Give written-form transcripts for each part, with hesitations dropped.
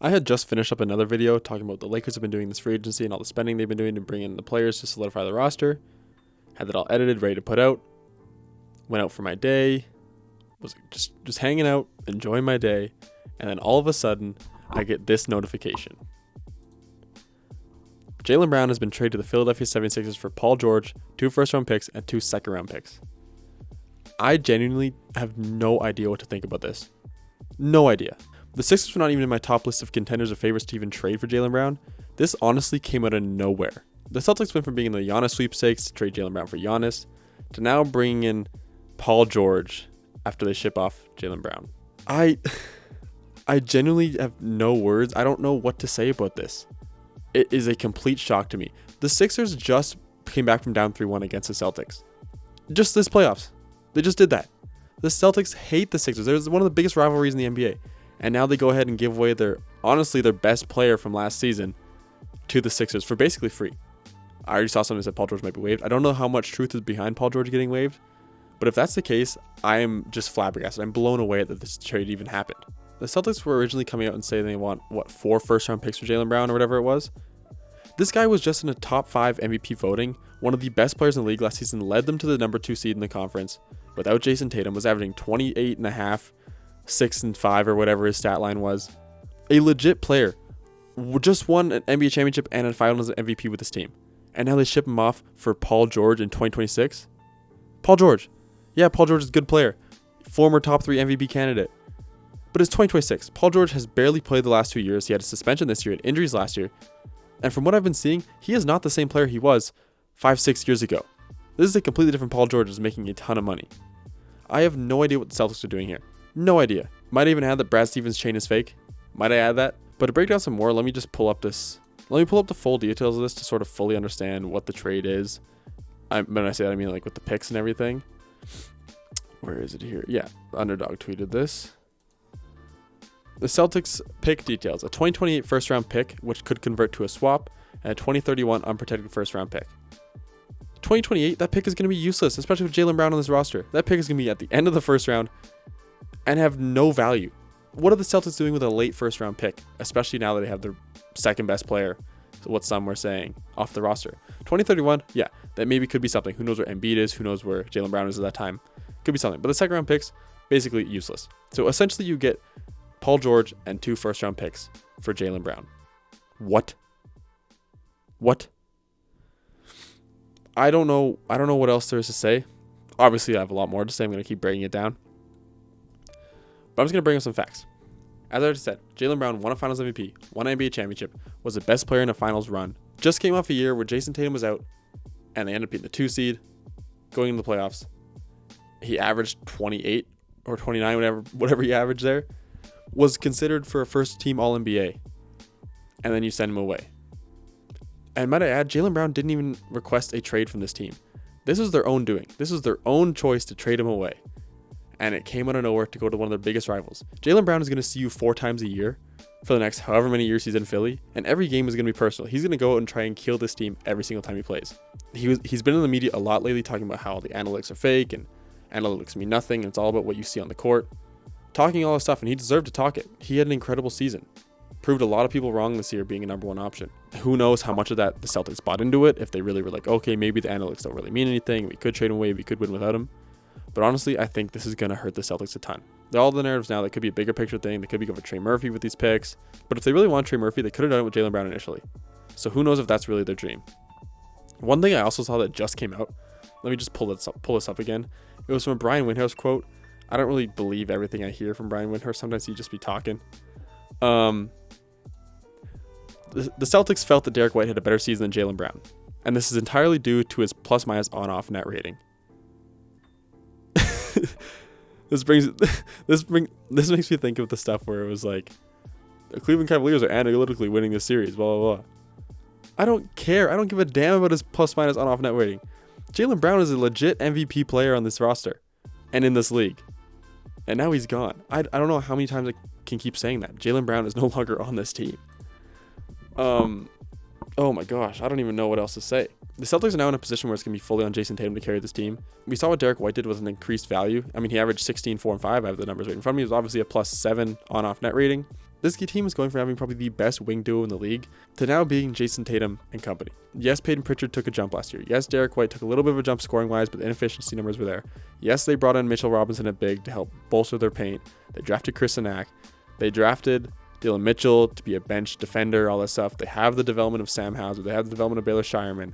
I had just finished up another video talking about the Lakers have been doing this free agency and all the spending they've been doing to bring in the players to solidify the roster. Had that all edited, ready to put out. Went out for my day. Was just hanging out, enjoying my day. And then all of a sudden, I get this notification. Jaylen Brown has been traded to the Philadelphia 76ers for Paul George, 2 first-round picks, and 2 second-round picks. I genuinely have no idea what to think about this. No idea. The Sixers were not even in my top list of contenders or favorites to even trade for Jaylen Brown. This honestly came out of nowhere. The Celtics went from being in the Giannis sweepstakes to trade Jaylen Brown for Giannis, to now bringing in Paul George after they ship off Jaylen Brown. I genuinely have no words. I don't know what to say about this. It is a complete shock to me. The Sixers just came back from down 3-1 against the Celtics. Just this playoffs. They just did that. The Celtics hate the Sixers. They're one of the biggest rivalries in the NBA. And now they go ahead and give away their best player from last season to the Sixers for basically free. I already saw something that said Paul George might be waived. I don't know how much truth is behind Paul George getting waived. But if that's the case, I am just flabbergasted. I'm blown away that this trade even happened. The Celtics were originally coming out and saying they want, 4 first-round picks for Jaylen Brown or whatever it was. This guy was just in a top 5 MVP voting, one of the best players in the league last season, led them to the number 2 seed in the conference. Without Jason Tatum, was averaging 28.5, 6 and 5 or whatever his stat line was. A legit player. Just won an NBA championship and a finals MVP with this team. And now they ship him off for Paul George in 2026. Paul George. Yeah, Paul George is a good player. Former top 3 MVP candidate. But it's 2026. Paul George has barely played the last 2 years. He had a suspension this year, had injuries last year. And from what I've been seeing, he is not the same player he was 5-6 years ago. This is a completely different Paul George who's making a ton of money. I have no idea what the Celtics are doing here. No idea. Might even add that Brad Stevens' chain is fake. Might I add that? But to break down some more, let me pull up the full details of this to sort of fully understand what the trade is. When I say that, I mean like with the picks and everything. Where is it here? Yeah, Underdog tweeted this. The Celtics pick details: a 2028 first-round pick, which could convert to a swap, and a 2031 unprotected first-round pick. 2028, that pick is going to be useless, especially with Jaylen Brown on this roster. That pick is going to be at the end of the first round and have no value. What are the Celtics doing with a late first-round pick, especially now that they have their second-best player, what some were saying, off the roster? 2031, yeah, that maybe could be something. Who knows where Embiid is? Who knows where Jaylen Brown is at that time? Could be something. But the second-round picks, basically useless. So essentially you get Paul George and 2 first-round picks for Jaylen Brown. What? I don't know what else there is to say. Obviously, I have a lot more to say. I'm going to keep breaking it down. But I'm just going to bring up some facts. As I already said, Jaylen Brown won a Finals MVP, won an NBA championship, was the best player in a Finals run. Just came off a year where Jason Tatum was out, and they ended up being the 2 seed, going into the playoffs. He averaged 28 or 29, whatever he averaged there. Was considered for a first-team All-NBA. And then you send him away. And might I add, Jaylen Brown didn't even request a trade from this team. This was their own doing. This was their own choice to trade him away. And it came out of nowhere to go to one of their biggest rivals. Jaylen Brown is going to see you 4 times a year for the next however many years he's in Philly. And every game is going to be personal. He's going to go out and try and kill this team every single time he plays. He's been in the media a lot lately talking about how the analytics are fake and analytics mean nothing. And it's all about what you see on the court. Talking all this stuff, and he deserved to talk it. He had an incredible season. Proved a lot of people wrong this year being a number 1 option. Who knows how much of that the Celtics bought into it, if they really were like, okay, maybe the analytics don't really mean anything. We could trade him away. We could win without him. But honestly, I think this is going to hurt the Celtics a ton. All the narratives now, that could be a bigger picture thing. They could be going for Trey Murphy with these picks. But if they really want Trey Murphy, they could have done it with Jaylen Brown initially. So who knows if that's really their dream. One thing I also saw that just came out. Let me just pull this up again. It was from a Brian Windhorst quote. I don't really believe everything I hear from Brian Windhorst. Sometimes he just be talking. The Celtics felt that Derek White had a better season than Jaylen Brown. And this is entirely due to his plus-minus on-off net rating. This makes me think of the stuff where it was like, the Cleveland Cavaliers are analytically winning this series, blah, blah, blah. I don't care. I don't give a damn about his plus-minus on-off net rating. Jaylen Brown is a legit MVP player on this roster and in this league. And now he's gone. I don't know how many times I can keep saying that. Jaylen Brown is no longer on this team. Oh my gosh, I don't even know what else to say. The Celtics are now in a position where it's going to be fully on Jason Tatum to carry this team. We saw what Derek White did with an increased value. I mean, he averaged 16, 4, and 5. I have the numbers right in front of me. He was obviously a +7 on-off net rating. This team is going from having probably the best wing duo in the league to now being Jason Tatum and company. Yes, Peyton Pritchard took a jump last year. Yes, Derek White took a little bit of a jump scoring-wise, but the inefficiency numbers were there. Yes, they brought in Mitchell Robinson at big to help bolster their paint. They drafted Chris Sinak. They drafted Dylan Mitchell to be a bench defender, all that stuff. They have the development of Sam Hauser. They have the development of Baylor Shireman.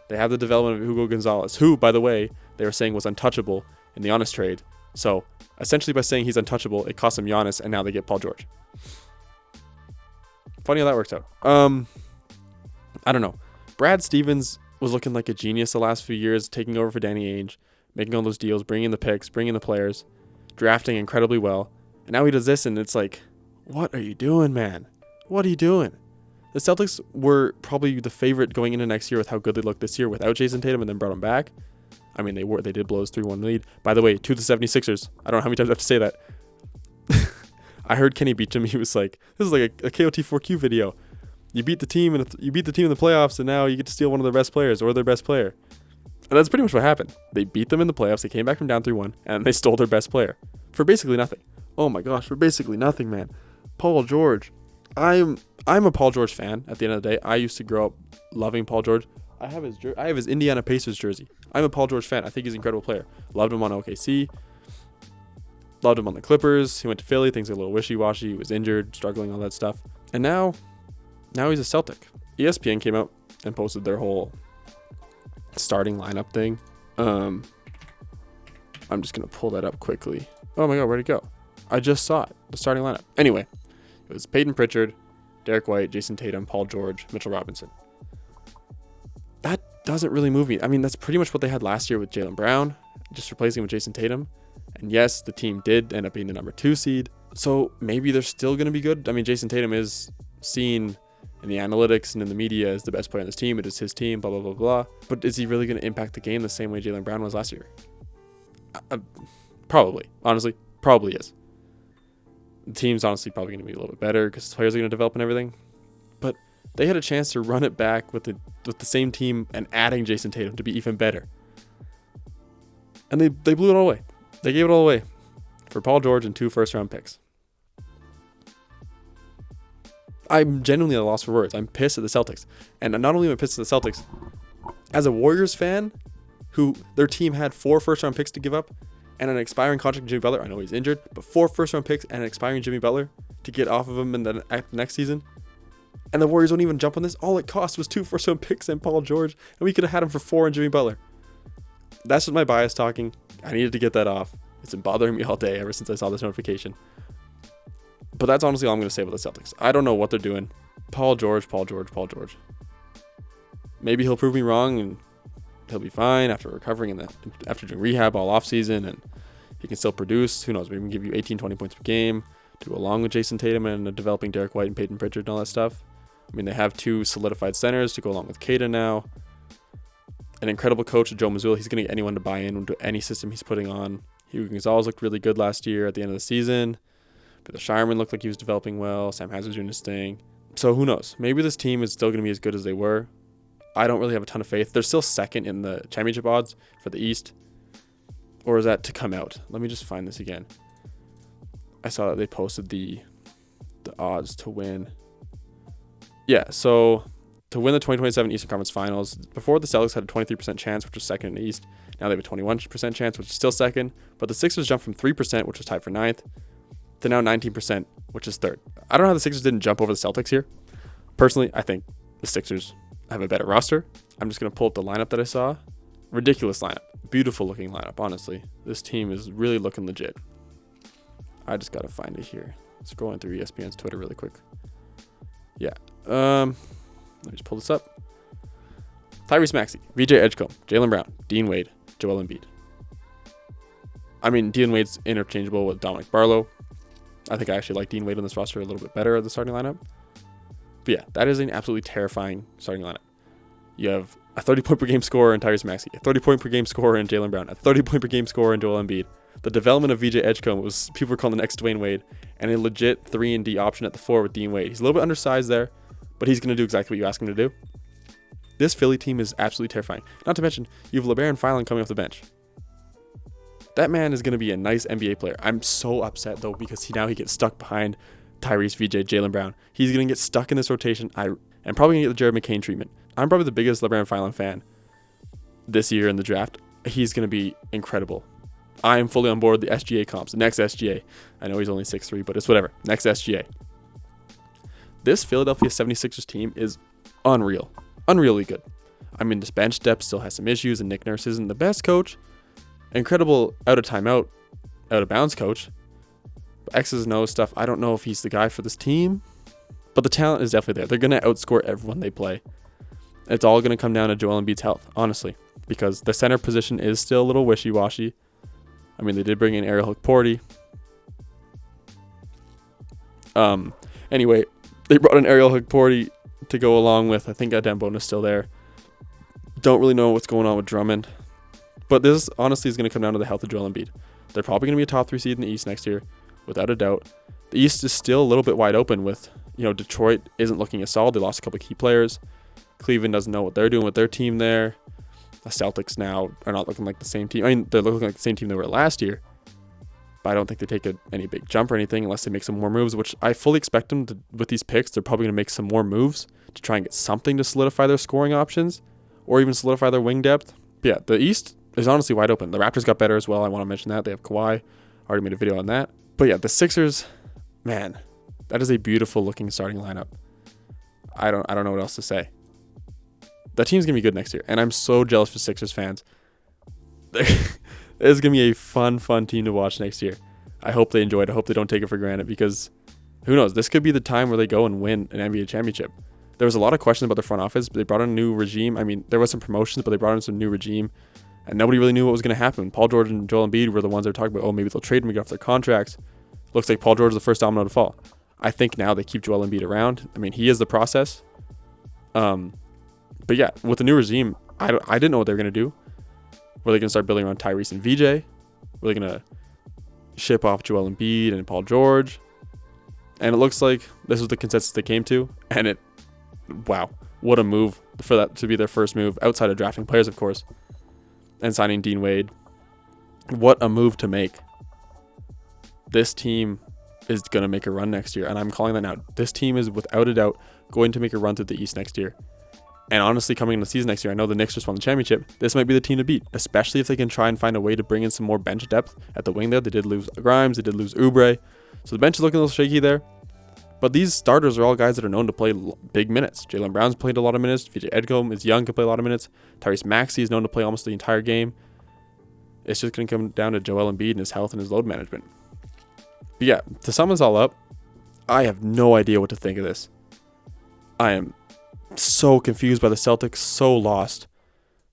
They have the development of Hugo Gonzalez, who, by the way, they were saying was untouchable in the Giannis trade. So, essentially by saying he's untouchable, it cost them Giannis, and now they get Paul George. Funny how that works out. I don't know. Brad Stevens was looking like a genius the last few years, taking over for Danny Ainge, making all those deals, bringing in the picks, bringing in the players, drafting incredibly well. And now he does this, and it's like, what are you doing, man? What are you doing? The Celtics were probably the favorite going into next year with how good they looked this year without Jason Tatum, and then brought him back. I mean, they did blow his 3-1 lead. By the way, to the 76ers. I don't know how many times I have to say that. I heard Kenny Beecham. He was like, "This is like a KOT4Q video. You beat the team and you beat the team in the playoffs, and now you get to steal one of their best players or their best player." And that's pretty much what happened. They beat them in the playoffs. They came back from down 3-1, and they stole their best player for basically nothing. Oh my gosh, for basically nothing, man. Paul George. I'm a Paul George fan. At the end of the day, I used to grow up loving Paul George. I have his Indiana Pacers jersey. I'm a Paul George fan. I think he's an incredible player. Loved him on OKC. Loved him on the Clippers. He went to Philly. Things are a little wishy-washy. He was injured, struggling, all that stuff. And now he's a Celtic. ESPN came out and posted their whole starting lineup thing. I'm just going to pull that up quickly. Oh my God, where'd it go? I just saw it. The starting lineup. Anyway, it was Peyton Pritchard, Derek White, Jason Tatum, Paul George, Mitchell Robinson. That doesn't really move me. I mean, that's pretty much what they had last year with Jaylen Brown, just replacing him with Jason Tatum. And yes, the team did end up being the number 2 seed. So maybe they're still going to be good. I mean, Jason Tatum is seen in the analytics and in the media as the best player on this team. It is his team, blah, blah, blah, blah. But is he really going to impact the game the same way Jaylen Brown was last year? Probably. Honestly, probably is. The team's honestly probably going to be a little bit better because the players are going to develop and everything. But they had a chance to run it back with the same team and adding Jason Tatum to be even better. And they blew it all away. They gave it all away for Paul George and 2 first-round picks. I'm genuinely at a loss for words. I'm pissed at the Celtics. And not only am I pissed at the Celtics, as a Warriors fan, who their team had 4 first-round picks to give up and an expiring contract to Jimmy Butler. I know he's injured, but 4 first-round picks and an expiring Jimmy Butler to get off of him in the next season. And the Warriors won't even jump on this. All it cost was 2 first-round picks and Paul George, and we could have had him for 4 and Jimmy Butler. That's just my bias talking. I needed to get that off. It's been bothering me all day ever since I saw this notification. But that's honestly all I'm going to say about the Celtics. I don't know what they're doing. Paul George. Maybe he'll prove me wrong and he'll be fine after recovering and after doing rehab all offseason, and he can still produce. Who knows? Maybe he can give you 18, 20 points per game to go along with Jason Tatum and developing Derek White and Peyton Pritchard and all that stuff. I mean, they have 2 solidified centers to go along with Kata now. An incredible coach, Joe Mazzulla. He's going to get anyone to buy into any system he's putting on. Hugo Gonzalez looked really good last year at the end of the season. But the Shireman looked like he was developing well. Sam Hauser's doing his thing. So who knows? Maybe this team is still going to be as good as they were. I don't really have a ton of faith. They're still second in the championship odds for the East. Or is that to come out? Let me just find this again. I saw that they posted the odds to win. Yeah, so to win the 2027 Eastern Conference Finals, before the Celtics had a 23% chance, which was second in the East. Now they have a 21% chance, which is still second. But the Sixers jumped from 3%, which was tied for 9th, to now 19%, which is 3rd. I don't know how the Sixers didn't jump over the Celtics here. Personally, I think the Sixers have a better roster. I'm just going to pull up the lineup that I saw. Ridiculous lineup. Beautiful looking lineup, honestly. This team is really looking legit. I just got to find it here. Scrolling through ESPN's Twitter really quick. Yeah. Let me just pull this up. Tyrese Maxey, VJ Edgecombe, Jaylen Brown, Dean Wade, Joel Embiid. I mean, Dean Wade's interchangeable with Dominic Barlow. I think I actually like Dean Wade on this roster a little bit better at the starting lineup. But yeah, that is an absolutely terrifying starting lineup. You have a 30-point per game scorer in Tyrese Maxey, a 30-point per game scorer in Jaylen Brown, a 30-point per game scorer in Joel Embiid. The development of VJ Edgecombe was, people were calling the next Dwayne Wade, and a legit 3-and-D option at the 4 with Dean Wade. He's a little bit undersized there, but he's going to do exactly what you ask him to do. This Philly team is absolutely terrifying. Not to mention, you have LeBaron Filan coming off the bench. That man is going to be a nice NBA player. I'm so upset, though, because he gets stuck behind Tyrese, VJ, Jaylen Brown. He's going to get stuck in this rotation. I'm probably going to get the Jared McCain treatment. I'm probably the biggest LeBron Filan fan this year in the draft. He's going to be incredible. I am fully on board the SGA comps. Next SGA. I know he's only 6'3", but it's whatever. Next SGA. This Philadelphia 76ers team is unreal. Unreally good. I mean, this bench depth still has some issues, and Nick Nurse isn't the best coach. Incredible out of timeout, out of bounds coach. But X's and O's stuff, I don't know if he's the guy for this team. But the talent is definitely there. They're going to outscore everyone they play. It's all going to come down to Joel Embiid's health, honestly. Because the center position is still a little wishy-washy. I mean, they did bring in Ariel Hukporti. Anyway, they brought in Ariel Hukporti to go along with, I think Adem Bona's still there. Don't really know what's going on with Drummond. But this honestly is going to come down to the health of Joel Embiid. They're probably going to be a top 3 seed in the East next year, without a doubt. The East is still a little bit wide open with, Detroit isn't looking as solid. They lost a couple of key players. Cleveland doesn't know what they're doing with their team there. The Celtics now are not looking like the same team. I mean, they're looking like the same team they were last year. But I don't think they take any big jump or anything unless they make some more moves, which I fully expect them to. With these picks, they're probably going to make some more moves to try and get something to solidify their scoring options or even solidify their wing depth. But yeah, the East is honestly wide open. The Raptors got better as well. I want to mention that. They have Kawhi. I already made a video on that. But yeah, the Sixers, man, that is a beautiful looking starting lineup. I don't know what else to say. That team's going to be good next year. And I'm so jealous for Sixers fans. It's going to be a fun team to watch next year. I hope they enjoy it. I hope they don't take it for granted because who knows? This could be the time where they go and win an NBA championship. There was a lot of questions about their front office, but they brought in a new regime. I mean, there was some promotions, but they brought in some new regime. And nobody really knew what was going to happen. Paul George and Joel Embiid were the ones that were talking about, maybe they'll trade them and get off their contracts. Looks like Paul George is the first domino to fall. I think now they keep Joel Embiid around. I mean, he is the process. But yeah, with the new regime, I didn't know what they were going to do. Were they going to start building around Tyrese and VJ? Were they going to ship off Joel Embiid and Paul George? And it looks like this was the consensus they came to. And wow, what a move for that to be their first move outside of drafting players, of course, and signing Dean Wade. What a move to make. This team is going to make a run next year. And I'm calling that now. This team is without a doubt going to make a run through the East next year. And honestly, coming into the season next year, I know the Knicks just won the championship. This might be the team to beat, especially if they can try and find a way to bring in some more bench depth at the wing there. They did lose Grimes. They did lose Oubre. So the bench is looking a little shaky there. But these starters are all guys that are known to play big minutes. Jaylen Brown's played a lot of minutes. VJ Edgecombe is young, can play a lot of minutes. Tyrese Maxey is known to play almost the entire game. It's just going to come down to Joel Embiid and his health and his load management. But yeah, to sum this all up, I have no idea what to think of this. I am so confused by the Celtics, so lost,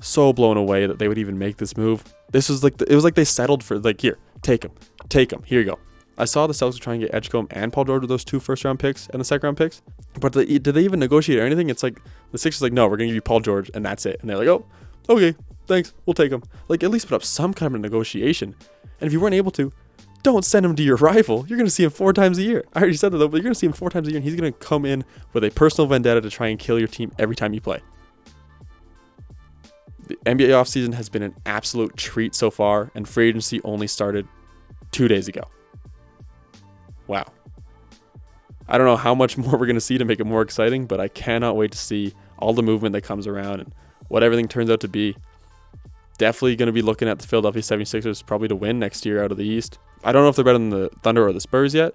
so blown away that they would even make this move. This was like it was like they settled for here, take him, here you go. I saw the Celtics trying to get Edgecombe and Paul George with those 2 first-round picks and the second-round picks, but did they even negotiate or anything? It's like the Sixers no, we're gonna give you Paul George and that's it, and they're like, oh, okay, thanks, we'll take him. Like at least put up some kind of negotiation, and if you weren't able to, don't send him to your rival. You're going to see him 4 times a year. I already said that though, but you're going to see him 4 times a year, and he's going to come in with a personal vendetta to try and kill your team every time you play. The NBA offseason has been an absolute treat so far, and free agency only started 2 days ago. Wow. I don't know how much more we're going to see to make it more exciting, but I cannot wait to see all the movement that comes around and what everything turns out to be. Definitely going to be looking at the Philadelphia 76ers probably to win next year out of the East. I don't know if they're better than the Thunder or the Spurs yet,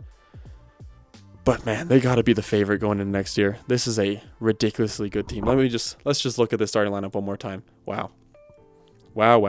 but man, they got to be the favorite going into next year. This is a ridiculously good team. Let's just look at the starting lineup one more time. Wow. Wow.